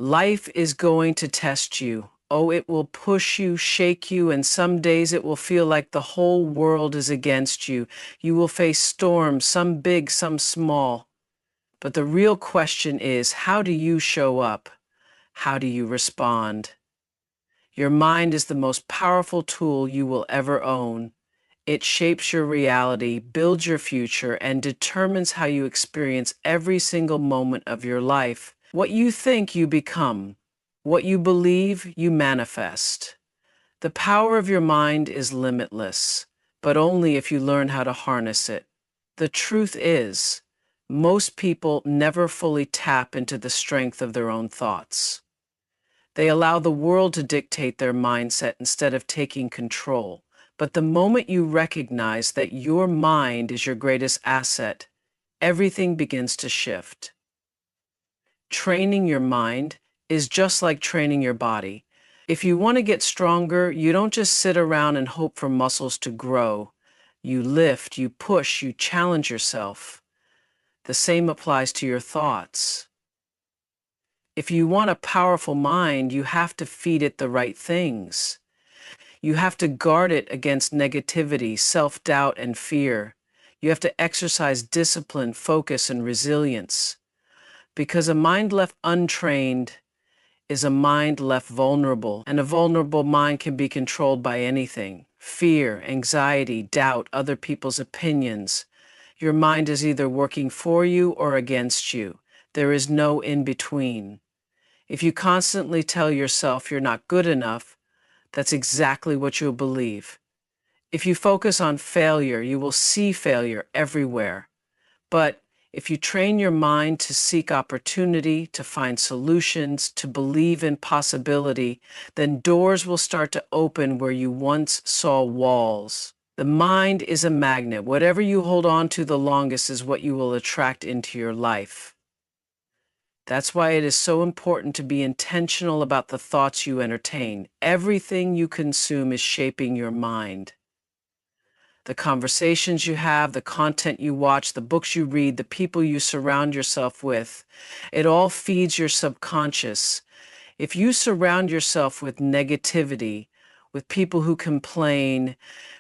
Life is going to test you. Oh, it will push you, shake you, and some days it will feel like the whole world is against you. You will face storms, some big, some small. But the real question is, how do you show up? How do you respond? Your mind is the most powerful tool you will ever own. It shapes your reality, builds your future, and determines how you experience every single moment of your life. What you think, you become. What you believe, you manifest. The power of your mind is limitless, but only if you learn how to harness it. The truth is, most people never fully tap into the strength of their own thoughts. They allow the world to dictate their mindset instead of taking control. But the moment you recognize that your mind is your greatest asset, everything begins to shift. Training your mind is just like training your body. If you want to get stronger, you don't just sit around and hope for muscles to grow. You lift, you push, you challenge yourself. The same applies to your thoughts. If you want a powerful mind, you have to feed it the right things. You have to guard it against negativity, self-doubt, and fear. You have to exercise discipline, focus, and resilience. Because a mind left untrained is a mind left vulnerable, and a vulnerable mind can be controlled by anything. Fear, anxiety, doubt, other people's opinions. Your mind is either working for you or against you. There is no in between. If you constantly tell yourself you're not good enough, that's exactly what you'll believe. If you focus on failure, you will see failure everywhere. But if you train your mind to seek opportunity, to find solutions, to believe in possibility, then doors will start to open where you once saw walls. The mind is a magnet. Whatever you hold on to the longest is what you will attract into your life. That's why it is so important to be intentional about the thoughts you entertain. Everything you consume is shaping your mind. The conversations you have, the content you watch, the books you read, the people you surround yourself with, it all feeds your subconscious. If you surround yourself with negativity, with people who complain,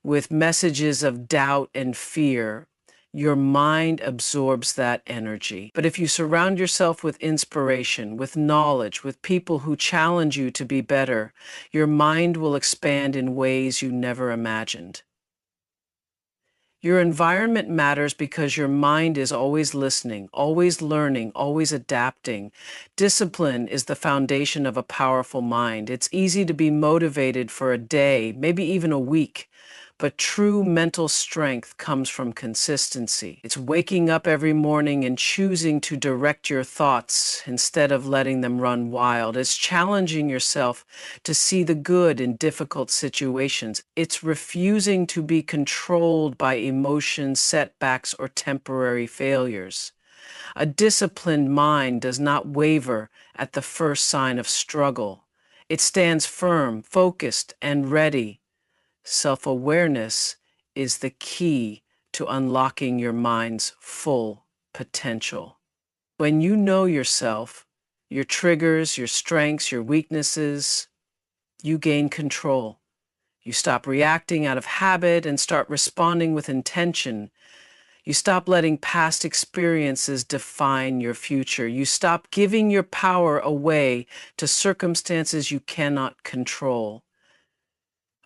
with messages of doubt and fear, your mind absorbs that energy. But if you surround yourself with inspiration, with knowledge, with people who challenge you to be better, your mind will expand in ways you never imagined. Your environment matters because your mind is always listening, always learning, always adapting. Discipline is the foundation of a powerful mind. It's easy to be motivated for a day, maybe even a week, but true mental strength comes from consistency. It's waking up every morning and choosing to direct your thoughts instead of letting them run wild. It's challenging yourself to see the good in difficult situations. It's refusing to be controlled by emotions, setbacks, or temporary failures. A disciplined mind does not waver at the first sign of struggle. It stands firm, focused, and ready. Self-awareness is the key to unlocking your mind's full potential. When you know yourself, your triggers, your strengths, your weaknesses, you gain control. You stop reacting out of habit and start responding with intention. You stop letting past experiences define your future. You stop giving your power away to circumstances you cannot control.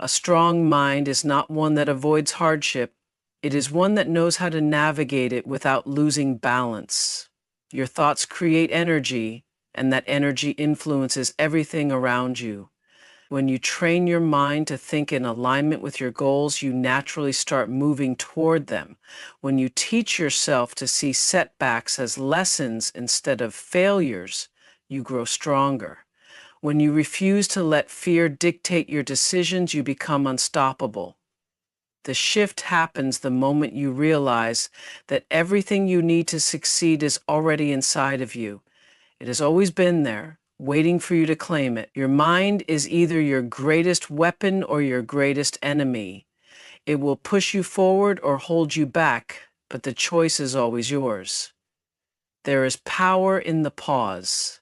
A strong mind is not one that avoids hardship. It is one that knows how to navigate it without losing balance. Your thoughts create energy, and that energy influences everything around you. When you train your mind to think in alignment with your goals, you naturally start moving toward them. When you teach yourself to see setbacks as lessons instead of failures, you grow stronger. When you refuse to let fear dictate your decisions, you become unstoppable. The shift happens the moment you realize that everything you need to succeed is already inside of you. It has always been there, waiting for you to claim it. Your mind is either your greatest weapon or your greatest enemy. It will push you forward or hold you back, but the choice is always yours. There is power in the pause.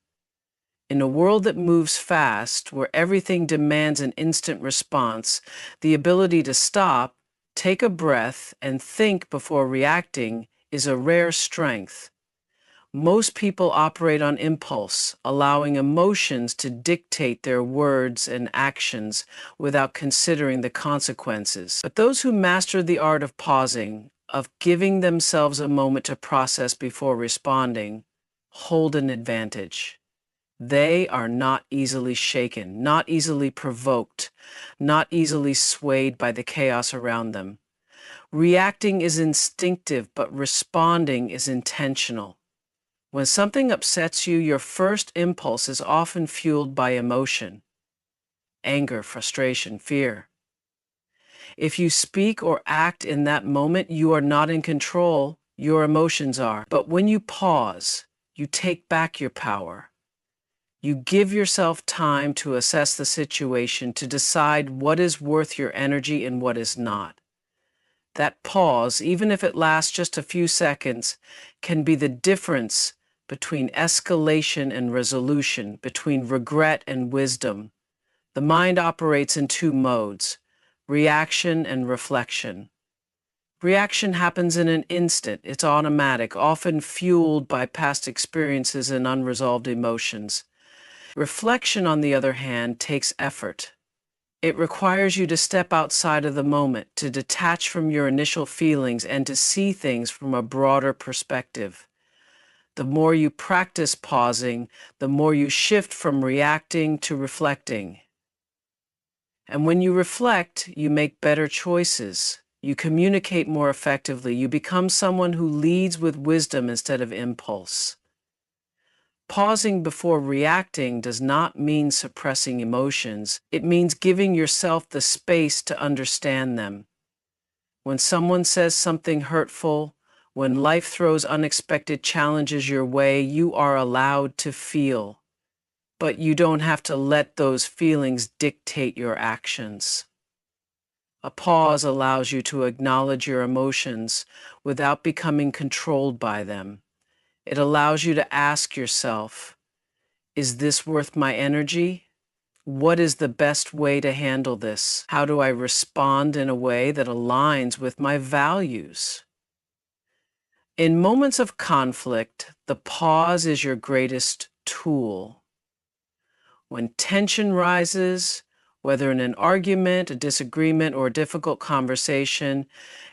In a world that moves fast, where everything demands an instant response, the ability to stop, take a breath, and think before reacting is a rare strength. Most people operate on impulse, allowing emotions to dictate their words and actions without considering the consequences. But those who master the art of pausing, of giving themselves a moment to process before responding, hold an advantage. They are not easily shaken, not easily provoked, not easily swayed by the chaos around them. Reacting is instinctive, but responding is intentional. When something upsets you, your first impulse is often fueled by emotion, anger, frustration, fear. If you speak or act in that moment, you are not in control, your emotions are. But when you pause, you take back your power. You give yourself time to assess the situation, to decide what is worth your energy and what is not. That pause, even if it lasts just a few seconds, can be the difference between escalation and resolution, between regret and wisdom. The mind operates in two modes, reaction and reflection. Reaction happens in an instant. It's automatic, often fueled by past experiences and unresolved emotions. Reflection, on the other hand, takes effort. It requires you to step outside of the moment, to detach from your initial feelings, and to see things from a broader perspective. The more you practice pausing, the more you shift from reacting to reflecting. And when you reflect, you make better choices. You communicate more effectively. You become someone who leads with wisdom instead of impulse. Pausing before reacting does not mean suppressing emotions. It means giving yourself the space to understand them. When someone says something hurtful, when life throws unexpected challenges your way, you are allowed to feel. But you don't have to let those feelings dictate your actions. A pause allows you to acknowledge your emotions without becoming controlled by them. It allows you to ask yourself, is this worth my energy? What is the best way to handle this? How do I respond in a way that aligns with my values? In moments of conflict, the pause is your greatest tool. When tension rises, whether in an argument, a disagreement, or a difficult conversation,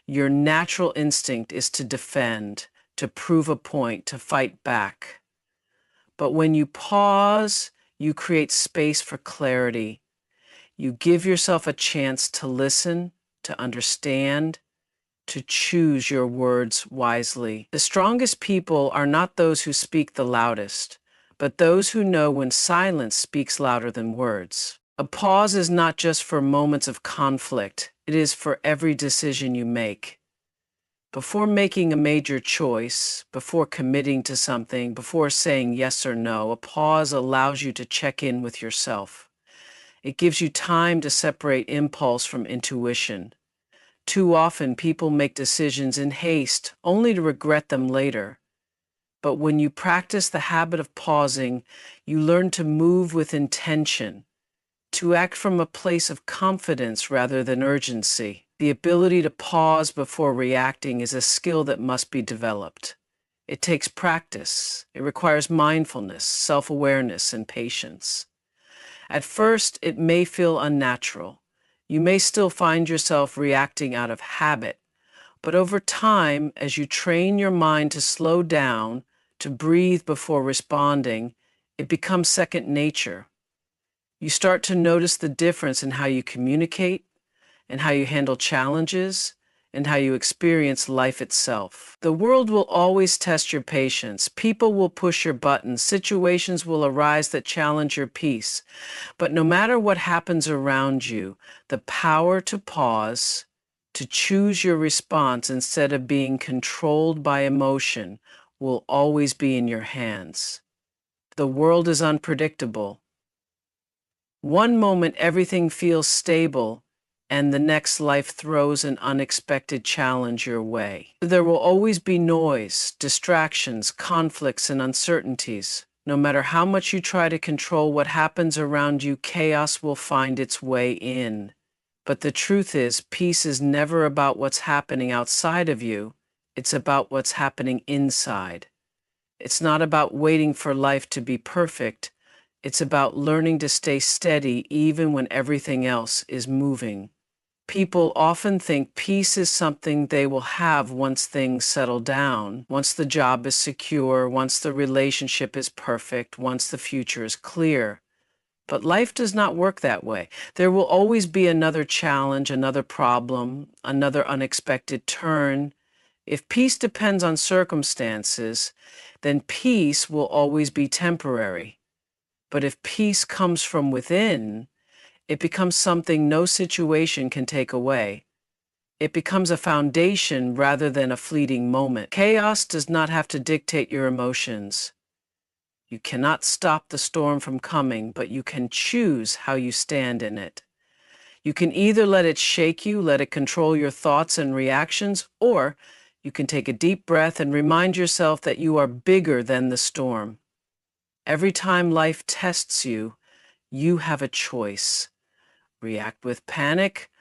your natural instinct is to defend, to prove a point, to fight back. But when you pause, you create space for clarity. You give yourself a chance to listen, to understand, to choose your words wisely. The strongest people are not those who speak the loudest, but those who know when silence speaks louder than words. A pause is not just for moments of conflict, it is for every decision you make. Before making a major choice, before committing to something, before saying yes or no, a pause allows you to check in with yourself. It gives you time to separate impulse from intuition. Too often, people make decisions in haste, only to regret them later. But when you practice the habit of pausing, you learn to move with intention, to act from a place of confidence rather than urgency. The ability to pause before reacting is a skill that must be developed. It takes practice. It requires mindfulness, self-awareness, and patience. At first, it may feel unnatural. You may still find yourself reacting out of habit, but over time, as you train your mind to slow down, to breathe before responding, it becomes second nature. You start to notice the difference in how you communicate, and how you handle challenges, and how you experience life itself. The world will always test your patience. People will push your buttons. Situations will arise that challenge your peace. But no matter what happens around you, the power to pause, to choose your response instead of being controlled by emotion, will always be in your hands. The world is unpredictable. One moment everything feels stable, and the next life throws an unexpected challenge your way. There will always be noise, distractions, conflicts, and uncertainties. No matter how much you try to control what happens around you, chaos will find its way in. But the truth is, peace is never about what's happening outside of you. It's about what's happening inside. It's not about waiting for life to be perfect. It's about learning to stay steady even when everything else is moving. People often think peace is something they will have once things settle down, once the job is secure, once the relationship is perfect, once the future is clear. But life does not work that way. There will always be another challenge, another problem, another unexpected turn. If peace depends on circumstances, then peace will always be temporary. But if peace comes from within, it becomes something no situation can take away. It becomes a foundation rather than a fleeting moment. Chaos does not have to dictate your emotions. You cannot stop the storm from coming, but you can choose how you stand in it. You can either let it shake you, let it control your thoughts and reactions, or you can take a deep breath and remind yourself that you are bigger than the storm. Every time life tests you, you have a choice. React with panic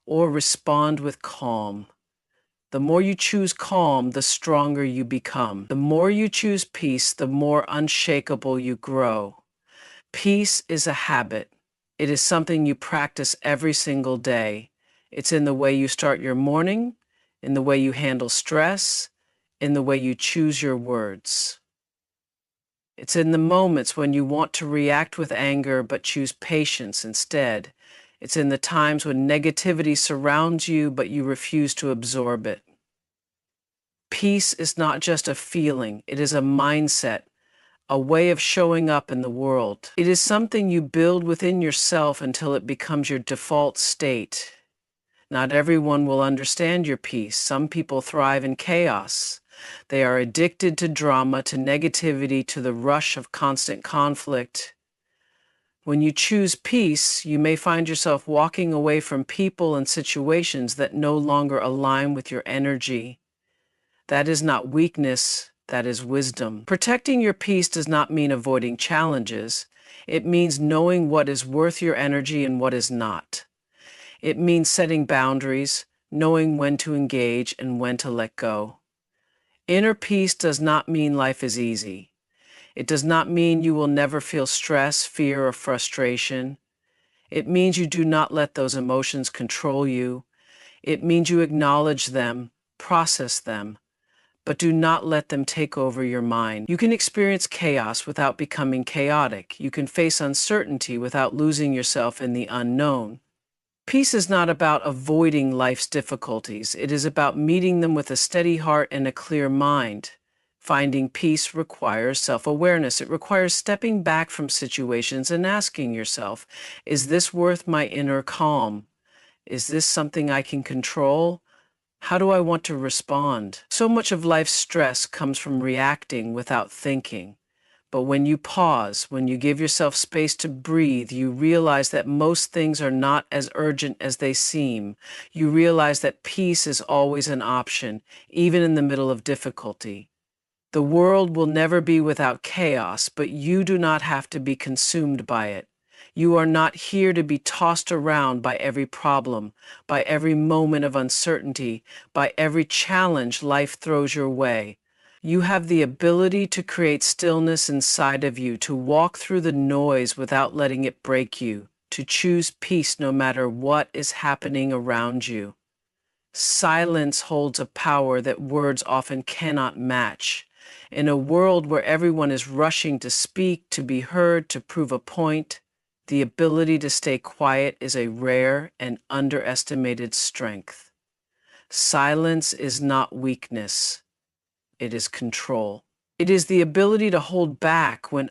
or respond with calm. The more you choose calm, the stronger you become. The more you choose peace, the more unshakable you grow. Peace is a habit. It is something you practice every single day. It's in the way you start your morning, in the way you handle stress, in the way you choose your words. It's in the moments when you want to react with anger but choose patience instead. It's in the times when negativity surrounds you but you refuse to absorb it. Peace is not just a feeling, it is a mindset, a way of showing up in the world. It is something you build within yourself until it becomes your default state. Not everyone will understand your peace. Some people thrive in chaos. They are addicted to drama, to negativity, to the rush of constant conflict. When you choose peace, you may find yourself walking away from people and situations that no longer align with your energy. That is not weakness, that is wisdom. Protecting your peace does not mean avoiding challenges. It means knowing what is worth your energy and what is not. It means setting boundaries, knowing when to engage and when to let go. Inner peace does not mean life is easy. It does not mean you will never feel stress, fear, or frustration. It means you do not let those emotions control you. It means you acknowledge them, process them, but do not let them take over your mind. You can experience chaos without becoming chaotic. You can face uncertainty without losing yourself in the unknown. Peace is not about avoiding life's difficulties. It is about meeting them with a steady heart and a clear mind. Finding peace requires self-awareness. It requires stepping back from situations and asking yourself, is this worth my inner calm? Is this something I can control? How do I want to respond? So much of life's stress comes from reacting without thinking. But when you pause, when you give yourself space to breathe, you realize that most things are not as urgent as they seem. You realize that peace is always an option, even in the middle of difficulty. The world will never be without chaos, but you do not have to be consumed by it. You are not here to be tossed around by every problem, by every moment of uncertainty, by every challenge life throws your way. You have the ability to create stillness inside of you, to walk through the noise without letting it break you, to choose peace no matter what is happening around you. Silence holds a power that words often cannot match. In a world where everyone is rushing to speak, to be heard, to prove a point, the ability to stay quiet is a rare and underestimated strength. Silence is not weakness. It is control. It is the ability to hold back when